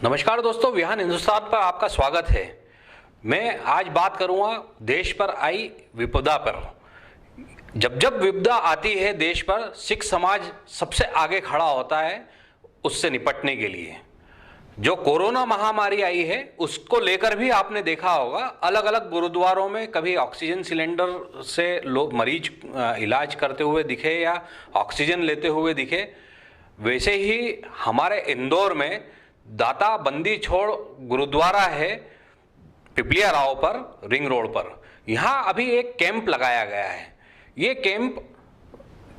नमस्कार दोस्तों, विहान हिंदुस्तान पर आपका स्वागत है। मैं आज बात करूंगा देश पर आई विपदा पर। जब जब विपदा आती है देश पर, सिख समाज सबसे आगे खड़ा होता है उससे निपटने के लिए। जो कोरोना महामारी आई है उसको लेकर भी आपने देखा होगा, अलग अलग गुरुद्वारों में कभी ऑक्सीजन सिलेंडर से लोग मरीज इलाज करते हुए दिखे या ऑक्सीजन लेते हुए दिखे। वैसे ही हमारे इंदौर में दाता बंदी छोड़ गुरुद्वारा है पिपलिया राव पर, रिंग रोड पर। यहाँ अभी एक कैंप लगाया गया है। ये कैंप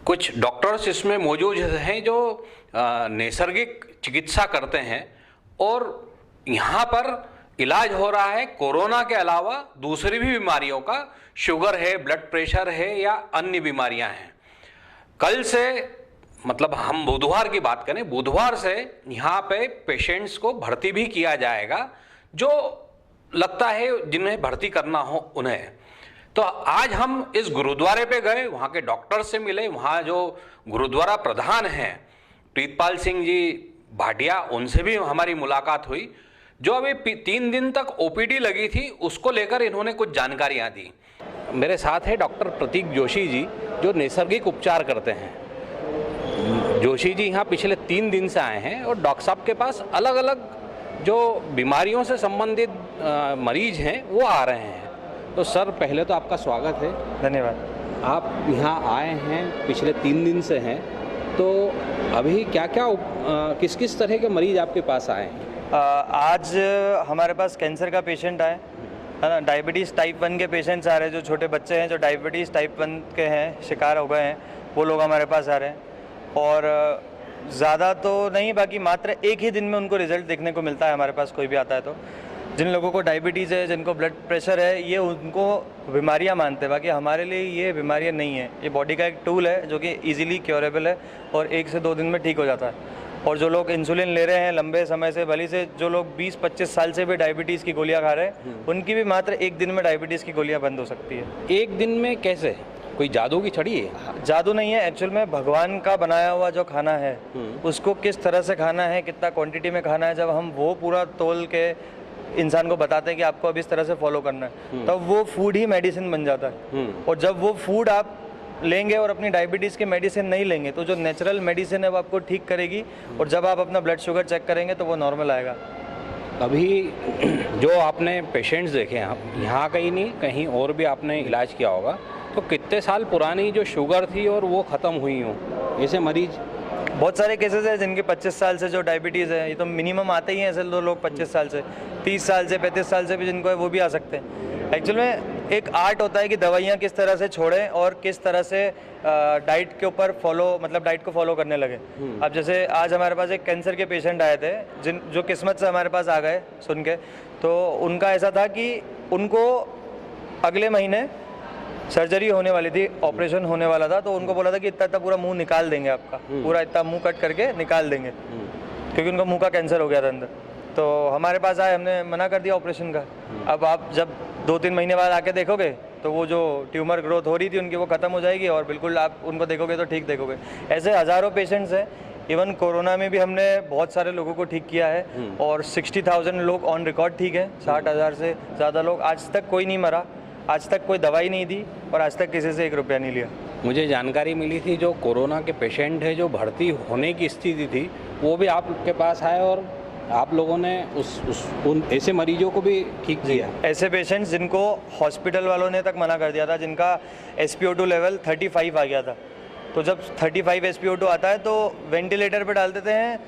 कुछ डॉक्टर्स इसमें मौजूद हैं जो नैसर्गिक चिकित्सा करते हैं और यहाँ पर इलाज हो रहा है कोरोना के अलावा दूसरी भी बीमारियों का। शुगर है, ब्लड प्रेशर है या अन्य बीमारियां हैं। कल से, मतलब हम बुधवार की बात करें, बुधवार से यहाँ पे पेशेंट्स को भर्ती भी किया जाएगा जो लगता है जिन्हें भर्ती करना हो उन्हें। तो आज हम इस गुरुद्वारे पे गए, वहाँ के डॉक्टर से मिले। वहाँ जो गुरुद्वारा प्रधान हैं प्रीतपाल सिंह जी भाटिया, उनसे भी हमारी मुलाकात हुई। जो अभी 3 दिन तक ओपीडी लगी थी उसको लेकर इन्होंने कुछ जानकारियाँ दी। मेरे साथ है डॉक्टर प्रतीक जोशी जी जो नैसर्गिक उपचार करते हैं। जोशी जी यहाँ पिछले 3 दिन से आए हैं और डॉक्टर साहब के पास अलग अलग जो बीमारियों से संबंधित मरीज हैं वो आ रहे हैं। तो सर, पहले तो आपका स्वागत है। धन्यवाद। आप यहाँ आए हैं, पिछले 3 दिन से हैं, तो अभी क्या क्या किस किस तरह के मरीज आपके पास आए हैं? आज हमारे पास कैंसर का पेशेंट आए, है ना। डायबिटीज़ टाइप 1 के पेशेंट्स आ रहे हैं। जो छोटे बच्चे हैं जो डायबिटीज़ टाइप 1 के हैं, शिकार हो गए हैं, वो लोग हमारे पास आ रहे हैं। और ज़्यादा तो नहीं, बाकी मात्र एक ही दिन में उनको रिज़ल्ट देखने को मिलता है हमारे पास, कोई भी आता है तो। जिन लोगों को डायबिटीज़ है, जिनको ब्लड प्रेशर है, ये उनको बीमारियां मानते हैं, बाकी हमारे लिए ये बीमारियां नहीं है। ये बॉडी का एक टूल है जो कि इजीली क्योरेबल है और 1 से 2 दिन में ठीक हो जाता है। और जो लोग इंसुलिन ले रहे हैं लंबे समय से, भली से जो लोग 20-25 साल से भी डायबिटीज़ की गोलियाँ खा रहे हैं, उनकी भी मात्र 1 दिन में डायबिटीज़ की गोलियाँ बंद हो सकती है। 1 दिन में कैसे? कोई जादू की छड़ी है? जादू नहीं है, एक्चुअल में भगवान का बनाया हुआ जो खाना है उसको किस तरह से खाना है, कितना क्वांटिटी में खाना है, जब हम वो पूरा तोल के इंसान को बताते हैं कि आपको अब इस तरह से फॉलो करना है, तब वो फूड ही मेडिसिन बन जाता है। और जब वो फूड आप लेंगे और अपनी डायबिटीज़ की मेडिसिन नहीं लेंगे तो जो नेचुरल मेडिसिन है वो आपको ठीक करेगी। और जब आप अपना ब्लड शुगर चेक करेंगे तो वो नॉर्मल आएगा। अभी जो आपने पेशेंट्स देखे हैं यहाँ, कहीं नहीं कहीं और भी आपने इलाज किया होगा, तो कितने साल पुरानी जो शुगर थी और वो ख़त्म हुई हो ऐसे मरीज? बहुत सारे केसेस हैं जिनके 25 साल से जो डायबिटीज़ है, ये तो मिनिमम आते ही हैं ऐसे लोग 25 साल से, 30 साल से, 35 साल से भी जिनको है वो भी आ सकते हैं। एक्चुअल में एक आर्ट होता है कि दवाइयाँ किस तरह से छोड़ें और किस तरह से डाइट के ऊपर डाइट को फॉलो करने लगे। अब जैसे आज हमारे पास एक कैंसर के पेशेंट आए थे जो किस्मत से हमारे पास आ गए सुन के। तो उनका ऐसा था कि उनको अगले महीने सर्जरी होने वाली थी, ऑपरेशन होने वाला था। तो उनको बोला था कि इतना इतना पूरा मुंह निकाल देंगे आपका, पूरा इतना मुंह कट करके निकाल देंगे, क्योंकि उनका मुंह का कैंसर हो गया था अंदर। तो हमारे पास आए, हमने मना कर दिया ऑपरेशन का। अब आप जब 2-3 महीने बाद आके देखोगे तो वो जो ट्यूमर ग्रोथ हो रही थी उनकी वो ख़त्म हो जाएगी और बिल्कुल आप उनको देखोगे तो ठीक देखोगे। ऐसे हज़ारों पेशेंट्स हैं। इवन कोरोना में भी हमने बहुत सारे लोगों को ठीक किया है और 60,000 लोग ऑन रिकॉर्ड ठीक है। 60,000 से ज़्यादा लोग, आज तक कोई नहीं मरा, आज तक कोई दवाई नहीं दी और आज तक किसी से 1 रुपया नहीं लिया। मुझे जानकारी मिली थी जो कोरोना के पेशेंट है जो भर्ती होने की स्थिति थी वो भी आपके पास आए और आप लोगों ने उन ऐसे मरीजों को भी ठीक किया। ऐसे पेशेंट्स जिनको हॉस्पिटल वालों ने तक मना कर दिया था, जिनका SpO2 लेवल 35 आ गया था। तो जब 35 SpO2 आता है तो वेंटिलेटर पे डाल देते हैं,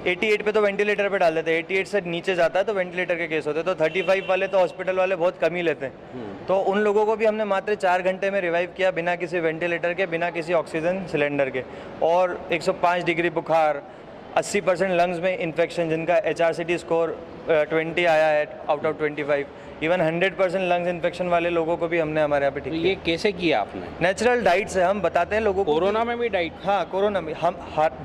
88 पे तो वेंटिलेटर पे डाल देते हैं, 88 से नीचे जाता है तो वेंटिलेटर के केस होते हैं। तो 35 वाले तो हॉस्पिटल वाले बहुत कम ही लेते हैं। तो उन लोगों को भी हमने मात्र 4 घंटे में रिवाइव किया, बिना किसी वेंटिलेटर के, बिना किसी ऑक्सीजन सिलेंडर के। और 105 डिग्री बुखार, 80% लंग्स में इन्फेक्शन, जिनका HRCT स्कोर 20 आया है out of 25, even 100% lungs infection वाले लोगों को भी हमने हमारे यहाँ पे ठीक किया। ये कैसे किया आपने? नेचुरल डाइट से हम बताते हैं लोगों को। कोरोना में भी डाइट? हाँ, कोरोना में हम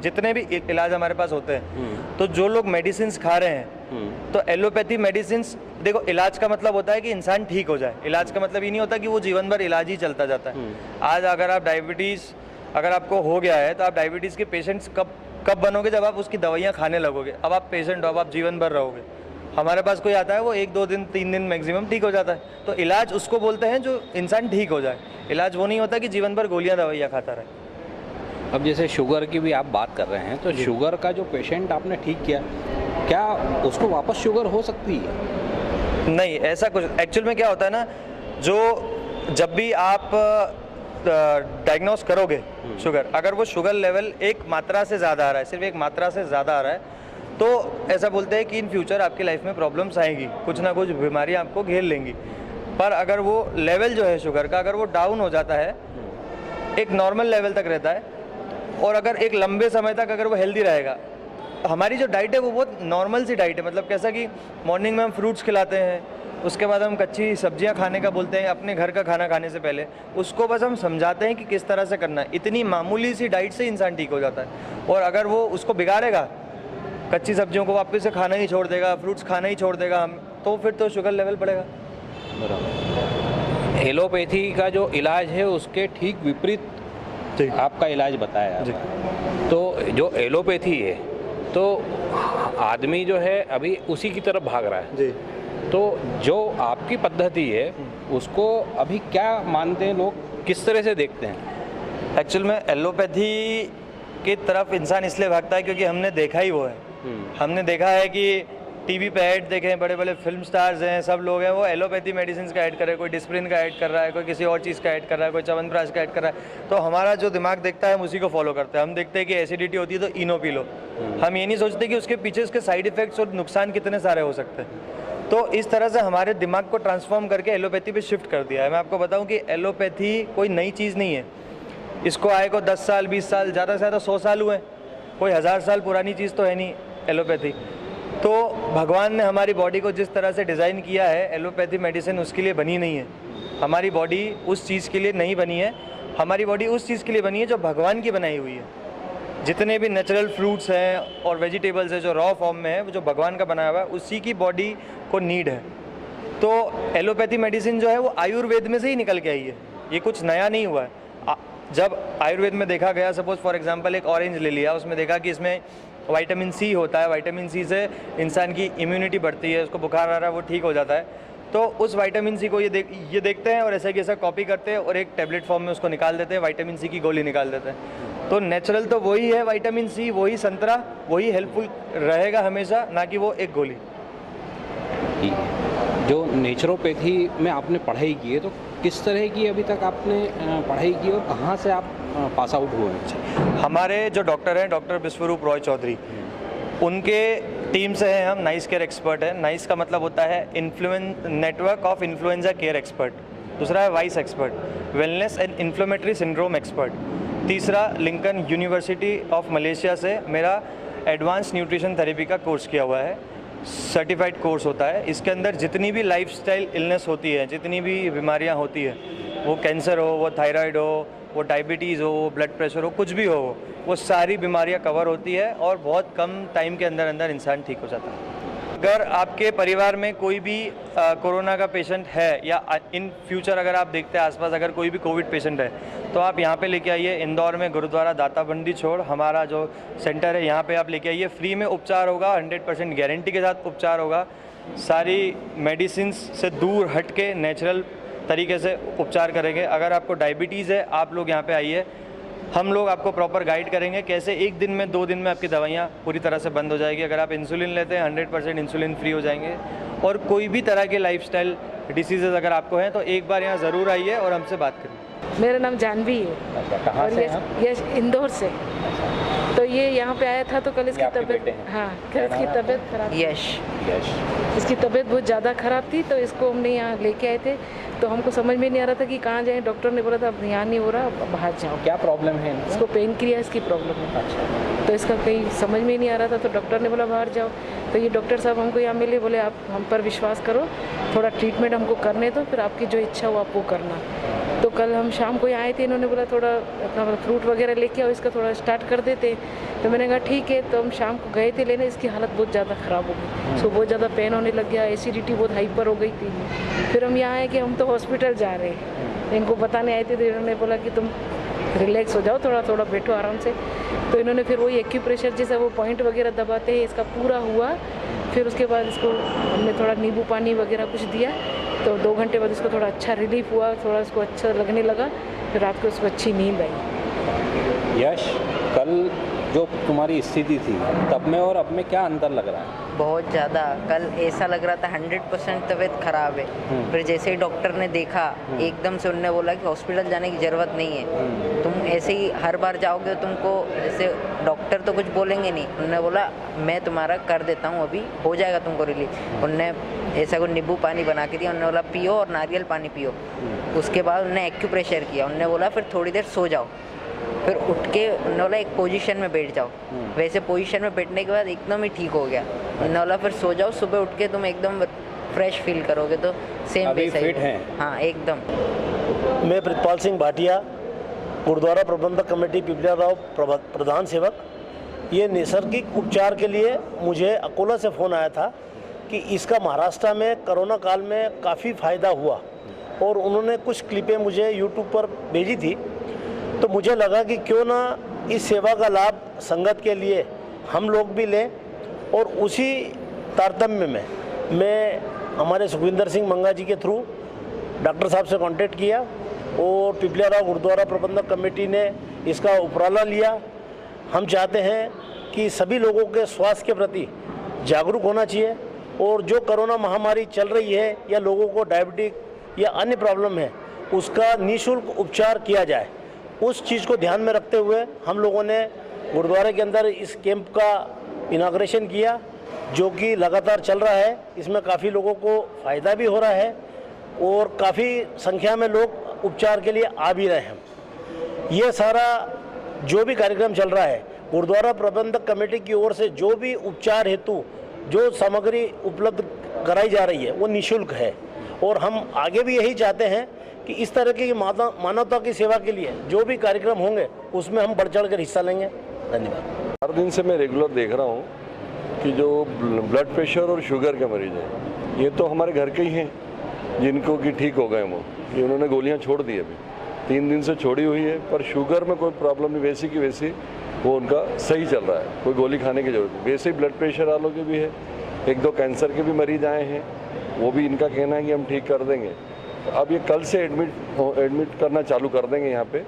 जितने भी इलाज हमारे पास होते हैं, तो जो लोग मेडिसिन खा रहे हैं, तो एलोपैथी मेडिसिन, देखो इलाज का मतलब होता है कि इंसान ठीक हो जाए। इलाज का मतलब ये नहीं होता कि वो जीवन भर इलाज ही चलता जाता है। आज अगर आप डायबिटीज़ अगर आपको हो गया है तो आप डायबिटीज़ के पेशेंट्स कब कब बनोगे? जब आप उसकी दवाइयाँ खाने लगोगे। अब आप पेशेंट हो, अब आप जीवन भर रहोगे। हमारे पास कोई आता है वो 1-2 दिन 3 दिन मैक्सिमम ठीक हो जाता है। तो इलाज उसको बोलते हैं जो इंसान ठीक हो जाए। इलाज वो नहीं होता कि जीवन भर गोलियाँ दवाइयाँ खाता रहे। अब जैसे शुगर की भी आप बात कर रहे हैं, तो शुगर का जो पेशेंट आपने ठीक किया, क्या उसको वापस शुगर हो सकती है? नहीं, ऐसा कुछ एक्चुअल में क्या होता है ना, जो जब भी आप डायग्नोस करोगे शुगर, अगर वो शुगर लेवल एक मात्रा से ज़्यादा आ रहा है, सिर्फ एक मात्रा से ज़्यादा आ रहा है, तो ऐसा बोलते हैं कि इन फ्यूचर आपकी लाइफ में प्रॉब्लम्स आएंगी, कुछ ना कुछ बीमारियां आपको घेर लेंगी। पर अगर वो लेवल जो है शुगर का, अगर वो डाउन हो जाता है, एक नॉर्मल लेवल तक रहता है, और अगर एक लंबे समय तक अगर वो हेल्दी रहेगा, हमारी जो डाइट है वो बहुत नॉर्मल सी डाइट है। मतलब कैसा कि मॉर्निंग में हम फ्रूट्स खिलाते हैं, उसके बाद हम कच्ची सब्जियां खाने का बोलते हैं अपने घर का खाना खाने से पहले, उसको बस हम समझाते हैं कि किस तरह से करना है। इतनी मामूली सी डाइट से इंसान ठीक हो जाता है। और अगर वो उसको बिगाड़ेगा, कच्ची सब्जियों को वापस से खाना ही छोड़ देगा, फ्रूट्स खाना ही छोड़ देगा हम, तो फिर तो शुगर लेवल बढ़ेगा। बराबर। एलोपैथी का जो इलाज है उसके ठीक विपरीत आपका इलाज बताया आपने। तो जो एलोपैथी है, तो आदमी जो है अभी उसी की तरफ भाग रहा है जी। तो जो आपकी पद्धति है उसको अभी क्या मानते हैं लोग, किस तरह से देखते हैं? एक्चुअल में एलोपैथी की तरफ इंसान इसलिए भागता है क्योंकि हमने देखा ही वो है। हमने देखा है कि टीवी पे ऐड देखे हैं, बड़े बड़े फिल्म स्टार्स हैं, सब लोग हैं, वो एलोपैथी मेडिसिन का ऐड कर रहे हैं, कोई डिस्प्रिन का ऐड कर रहा है, कोई किसी और चीज़ का ऐड कर रहा है, कोई च्यवनप्राश का ऐड कर रहा है। तो हमारा जो दिमाग देखता है हम उसी को फॉलो करते हैं। हम देखते हैं कि एसिडिटी होती है तो इनो पी लो। हम ये नहीं सोचते कि उसके पीछे उसके साइड इफेक्ट्स और नुकसान कितने सारे हो सकते हैं। तो इस तरह से हमारे दिमाग को ट्रांसफॉर्म करके एलोपैथी पे शिफ्ट कर दिया है। मैं आपको बताऊं कि एलोपैथी कोई नई चीज़ नहीं है। इसको आए को 10 साल 20 साल, ज़्यादा से ज़्यादा 100 साल हुए, कोई 1000 साल पुरानी चीज़ तो है नहीं एलोपैथी। तो भगवान ने हमारी बॉडी को जिस तरह से डिज़ाइन किया है, एलोपैथी मेडिसिन उसके लिए बनी नहीं है। हमारी बॉडी उस चीज़ के लिए नहीं बनी है। हमारी बॉडी उस चीज़ के लिए बनी है जो भगवान की बनाई हुई है। जितने भी नेचुरल फ्रूट्स हैं और वेजिटेबल्स हैं जो रॉ फॉर्म में है, वो जो भगवान का बनाया हुआ है, उसी की बॉडी को नीड है। तो एलोपैथी मेडिसिन जो है वो आयुर्वेद में से ही निकल के आई है, ये कुछ नया नहीं हुआ है। जब आयुर्वेद में देखा गया, सपोज फॉर एग्जांपल एक ऑरेंज ले लिया, उसमें देखा कि इसमें विटामिन सी होता है, विटामिन सी से इंसान की इम्यूनिटी बढ़ती है, उसको बुखार आ रहा है वो ठीक हो जाता है। तो उस विटामिन सी को ये देखते हैं और ऐसा कि ऐसा कॉपी करते हैं और एक टैबलेट फॉर्म में उसको निकाल देते हैं, विटामिन सी की गोली निकाल देते हैं। तो नेचुरल तो वही है विटामिन सी, वही संतरा, वही हेल्पफुल रहेगा हमेशा, ना कि वो एक गोली। जो नेचुरोपैथी में आपने पढ़ाई की है, तो किस तरह की अभी तक आपने पढ़ाई की और कहाँ से आप पास आउट हुए हैं? हमारे जो डॉक्टर हैं, डॉक्टर विश्वरूप रॉय चौधरी, उनके टीम से हैं हम, नाइस केयर एक्सपर्ट है। नाइस का मतलब होता है network of influenza care expert. दूसरा है vice expert, wellness and inflammatory syndrome expert. तीसरा लिंकन यूनिवर्सिटी ऑफ मलेशिया से मेरा एडवांस न्यूट्रिशन थेरेपी का कोर्स किया हुआ है, सर्टिफाइड कोर्स होता है। इसके अंदर जितनी भी लाइफस्टाइल इलनेस होती है, जितनी भी बीमारियां होती है, वो कैंसर हो, वो थायराइड हो, वो डायबिटीज़ हो, वो ब्लड प्रेशर हो, कुछ भी हो, वो सारी बीमारियां कवर होती है और बहुत कम टाइम के अंदर अंदर इंसान ठीक हो जाता है। अगर आपके परिवार में कोई भी कोरोना का पेशेंट है या इन फ्यूचर अगर आप देखते हैं आसपास अगर कोई भी कोविड पेशेंट है, तो आप यहाँ पे लेके आइए। इंदौर में गुरुद्वारा दाता बंदी छोड़ हमारा जो सेंटर है, यहाँ पे आप लेके आइए। फ्री में उपचार होगा, 100% गारंटी के साथ उपचार होगा। सारी मेडिसिन से दूर हट के नेचुरल तरीके से उपचार करेंगे। अगर आपको डायबिटीज़ है, आप लोग यहाँ पे आइए, हम लोग आपको प्रॉपर गाइड करेंगे कैसे 1 दिन में 2 दिन में आपकी दवाइयाँ पूरी तरह से बंद हो जाएगी। अगर आप इंसुलिन लेते हैं 100% इंसुलिन फ्री हो जाएंगे। और कोई भी तरह के लाइफस्टाइल डिसीजेज अगर आपको हैं तो एक बार यहाँ ज़रूर आइए और हमसे बात करिए। मेरा नाम जानवी है। अच्छा, कहाँ और से ये इंदौर से। तो ये यहाँ पे आया था तो कल इसकी तबीयत, हाँ, कल इसकी तबीयत खराब, यश इसकी तबीयत बहुत ज़्यादा ख़राब थी, तो इसको हमने यहाँ लेके आए थे। तो हमको समझ में नहीं आ रहा था कि कहाँ जाएं। डॉक्टर ने बोला था अब यहाँ नहीं हो रहा, अब बाहर जाओ। क्या प्रॉब्लम है इनको? इसको पेन क्रियाज की प्रॉब्लम है। अच्छा। तो इसका कहीं समझ में नहीं आ रहा था, तो डॉक्टर ने बोला बाहर जाओ। तो ये डॉक्टर साहब हमको यहाँ मिले, बोले आप हम पर विश्वास करो, थोड़ा ट्रीटमेंट हमको करने दो, फिर आपकी जो इच्छा हो आप वो करना। तो कल हम शाम को यहाँ आए थे, इन्होंने बोला थोड़ा अपना फ्रूट वगैरह लेके आओ, इसका थोड़ा स्टार्ट कर देते। तो मैंने कहा ठीक है। तो हम शाम को गए थे लेने, इसकी हालत बहुत ज़्यादा ख़राब हो गई, उसको बहुत ज़्यादा पेन होने लग गया, एसिडिटी बहुत हाइपर हो गई थी। फिर हम यहाँ आए कि हम तो हॉस्पिटल जा रहे हैं, इनको बताने आई थी तो इन्होंने बोला कि तुम रिलैक्स हो जाओ, थोड़ा थोड़ा बैठो आराम से। तो इन्होंने फिर वही एक्यूप्रेशर जैसा वो पॉइंट वगैरह दबाते हैं, इसका पूरा हुआ। फिर उसके बाद इसको हमने थोड़ा नींबू पानी वगैरह कुछ दिया, तो 2 घंटे बाद इसको थोड़ा अच्छा रिलीफ हुआ, थोड़ा इसको अच्छा लगने लगा। फिर रात को उसको अच्छी नींद आई। यश, कल जो तुम्हारी स्थिति थी तब में और अब में क्या अंतर लग रहा है? बहुत ज़्यादा। कल ऐसा लग रहा था 100% तबीयत ख़राब है। फिर जैसे ही डॉक्टर ने देखा, एकदम से उन्होंने बोला कि हॉस्पिटल जाने की ज़रूरत नहीं है, तुम ऐसे ही हर बार जाओगे तुमको, जैसे डॉक्टर तो कुछ बोलेंगे नहीं। उन्होंने बोला मैं तुम्हारा कर देता हूँ, अभी हो जाएगा तुमको रिलीफ। उनने ऐसा कोई नींबू पानी बना के दिया, उन्होंने बोला पियो और नारियल पानी पियो। उसके बाद उन्होंने एक्यूप्रेशर किया, उन्होंने बोला फिर थोड़ी देर सो जाओ। फिर उठ के उन्होंने बोला एक पोजीशन में बैठ जाओ। वैसे पोजीशन में बैठने के बाद एकदम ही ठीक हो गया। उन्होंने बोला फिर सो जाओ, सुबह उठ के तुम एकदम फ्रेश फील करोगे। तो सेम अभी वैसा ही फिट हैं? हाँ एकदम। मैं प्रितपाल सिंह भाटिया, गुरुद्वारा प्रबंधक कमेटी पिपलिया राव प्रधान सेवक। ये नैसर्गिक उपचार के लिए मुझे अकोला से फ़ोन आया था कि इसका महाराष्ट्र में कोरोना काल में काफ़ी फ़ायदा हुआ, और उन्होंने कुछ क्लिपें मुझे यूट्यूब पर भेजी थी। तो मुझे लगा कि क्यों ना इस सेवा का लाभ संगत के लिए हम लोग भी लें। और उसी तारतम्य में मैं हमारे सुखविंदर सिंह मंगा जी के थ्रू डॉक्टर साहब से कांटेक्ट किया, और पिपलिया राव गुरुद्वारा प्रबंधक कमेटी ने इसका उपराला लिया। हम चाहते हैं कि सभी लोगों के स्वास्थ्य के प्रति जागरूक होना चाहिए, और जो कोरोना महामारी चल रही है या लोगों को डायबिटिक या अन्य प्रॉब्लम है, उसका निःशुल्क उपचार किया जाए। उस चीज़ को ध्यान में रखते हुए हम लोगों ने गुरुद्वारे के अंदर इस कैंप का इनाग्रेशन किया, जो कि लगातार चल रहा है। इसमें काफ़ी लोगों को फ़ायदा भी हो रहा है, और काफ़ी संख्या में लोग उपचार के लिए आ भी रहे हैं। ये सारा जो भी कार्यक्रम चल रहा है, गुरुद्वारा प्रबंधक कमेटी की ओर से जो भी उपचार हेतु जो सामग्री उपलब्ध कराई जा रही है वो निःशुल्क है। और हम आगे भी यही चाहते हैं कि इस तरह की मानवता की सेवा के लिए जो भी कार्यक्रम होंगे उसमें हम बढ़ चढ़ कर हिस्सा लेंगे। धन्यवाद। हर दिन से मैं रेगुलर देख रहा हूँ कि जो ब्लड प्रेशर और शुगर के मरीज हैं, ये तो हमारे घर के ही हैं जिनको कि ठीक हो गए वो, ये उन्होंने गोलियाँ छोड़ दी अभी 3 दिन से छोड़ी हुई है, पर शुगर में कोई प्रॉब्लम नहीं, वैसी की वैसी वो उनका सही चल रहा है, कोई गोली खाने की जरूरत नहीं। वैसे ही ब्लड प्रेशर वालों के भी है, 1-2 कैंसर के भी मरीज आए हैं, वो भी इनका कहना है कि हम ठीक कर देंगे। अब ये कल से एडमिट करना चालू कर देंगे यहाँ पे,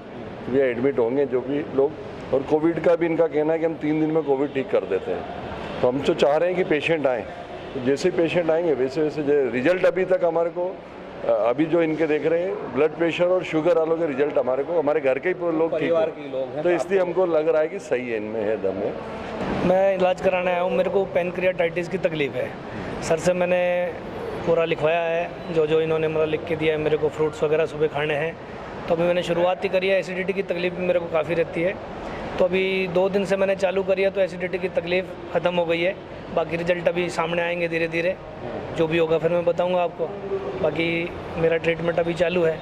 ये एडमिट होंगे जो भी लोग। और कोविड का भी इनका कहना है कि हम 3 दिन में कोविड ठीक कर देते हैं। तो हम तो चाह रहे हैं कि पेशेंट आएँ, तो जैसे ही पेशेंट आएंगे वैसे वैसे रिजल्ट अभी तक हमारे को, अभी जो इनके देख रहे हैं ब्लड प्रेशर और शुगर वालों के रिजल्ट हमारे को, हमारे घर के ही लोग ठीक हैं, तो इसलिए हमको लग रहा है कि सही है, इनमें है दम है। मैं इलाज कराने आया हूँ, मेरे को पैनक्रियाटाइटिस की तकलीफ़ है। सर से मैंने पूरा लिखवाया है, जो जो इन्होंने मतलब लिख के दिया है, मेरे को फ्रूट्स वगैरह सुबह खाने हैं। तो अभी मैंने शुरुआत ही करी है। एसिडिटी की तकलीफ भी मेरे को काफ़ी रहती है, तो अभी 2 दिन से मैंने चालू करी है, तो एसिडिटी की तकलीफ़ ख़त्म हो गई है। बाकी रिजल्ट अभी सामने आएंगे धीरे धीरे, जो भी होगा फिर मैं बताऊंगा आपको। बाकी मेरा ट्रीटमेंट अभी चालू है।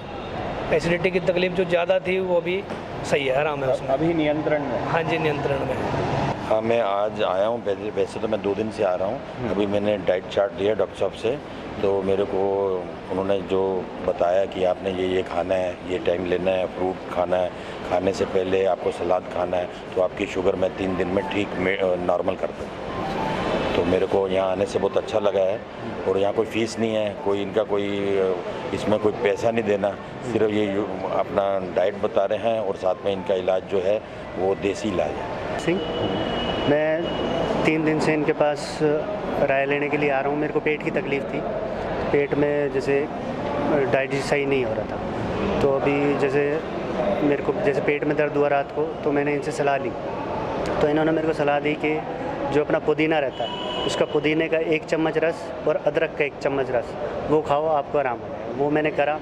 एसिडिटी की तकलीफ़ जो ज़्यादा थी वो अभी सही है, आराम है उसमें, अभी नियंत्रण में? हाँ जी, नियंत्रण में है। हाँ, मैं आज आया हूँ। वैसे तो मैं 2 दिन से आ रहा हूँ। अभी मैंने डाइट चार्ट लिया डॉक्टर साहब से, तो मेरे को उन्होंने जो बताया कि आपने ये खाना है, ये टाइम लेना है, फ्रूट खाना है, खाने से पहले आपको सलाद खाना है, तो आपकी शुगर मैं 3 दिन में ठीक नॉर्मल कर दूँ। तो मेरे को यहाँ आने से बहुत अच्छा लगा है। और यहाँ कोई फ़ीस नहीं है, कोई इनका कोई इसमें कोई पैसा नहीं देना, सिर्फ ये अपना डाइट बता रहे हैं, और साथ में इनका इलाज जो है वो देसी इलाज है। सिंह, मैं 3 दिन से इनके पास राय लेने के लिए आ रहा हूँ। मेरे को पेट की तकलीफ़ थी, पेट में जैसे डाइजेस्ट सही नहीं हो रहा था। तो अभी जैसे मेरे को जैसे पेट में दर्द हुआ रात को, तो मैंने इनसे सलाह ली। तो इन्होंने मेरे को सलाह दी कि जो अपना पुदीना रहता है उसका पुदीने का 1 चम्मच रस और अदरक का 1 चम्मच रस वो खाओ, आपको आराम हो जाएगा। वो मैंने करा,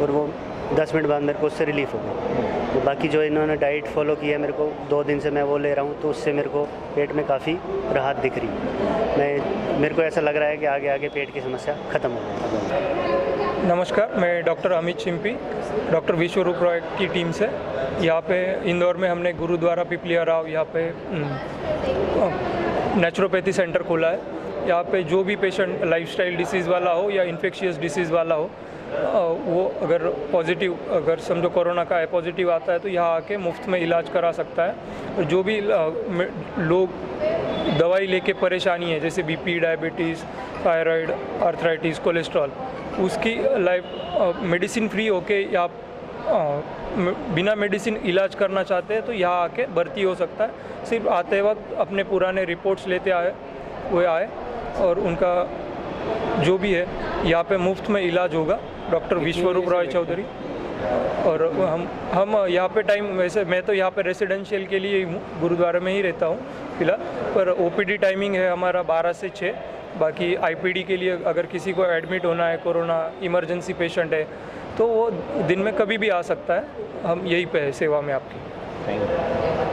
और वो 10 मिनट बाद मेरे को उससे रिलीफ़ हो गया। तो बाकी जो इन्होंने डाइट फॉलो किया, मेरे को 2 दिन से मैं वो ले रहा हूँ, तो उससे मेरे को पेट में काफ़ी राहत दिख रही है। मेरे को ऐसा लग रहा है कि आगे आगे पेट की समस्या ख़त्म हो जाएगी। नमस्कार, मैं डॉक्टर अमित चिंपी, डॉक्टर विश्वरूप रॉय की टीम से यहाँ पे इंदौर में हमने गुरुद्वारा पिपलिया राव यहाँ पे नेचुरोपैथी सेंटर खोला है। यहाँ पे जो भी पेशेंट लाइफस्टाइल डिसीज़ वाला हो या इन्फेक्शियस डिसीज़ वाला हो, वो अगर पॉजिटिव, अगर समझो कोरोना का है, पॉजिटिव आता है तो यहाँ आके मुफ्त में इलाज करा सकता है। और जो भी लोग दवाई लेके परेशानी है, जैसे BP, diabetes, thyroid, arthritis, cholesterol, उसकी लाइफ मेडिसिन फ्री होके या बिना मेडिसिन इलाज करना चाहते हैं तो यहाँ आके भर्ती हो सकता है। सिर्फ आते वक्त अपने पुराने रिपोर्ट्स लेते आए और उनका जो भी है यहाँ पे मुफ्त में इलाज होगा। डॉक्टर विश्वरूप रॉय चौधरी। और हम यहाँ पे टाइम, वैसे मैं तो यहाँ पे रेसिडेंशियल के लिए ही हूँ, गुरुद्वारा में ही रहता हूँ फिलहाल, पर ओपीडी टाइमिंग है हमारा 12 से 6। बाकी आईपीडी के लिए अगर किसी को एडमिट होना है, कोरोना इमरजेंसी पेशेंट है, तो वो दिन में कभी भी आ सकता है। हम यहीं पे है सेवा में आपकी। Thank you.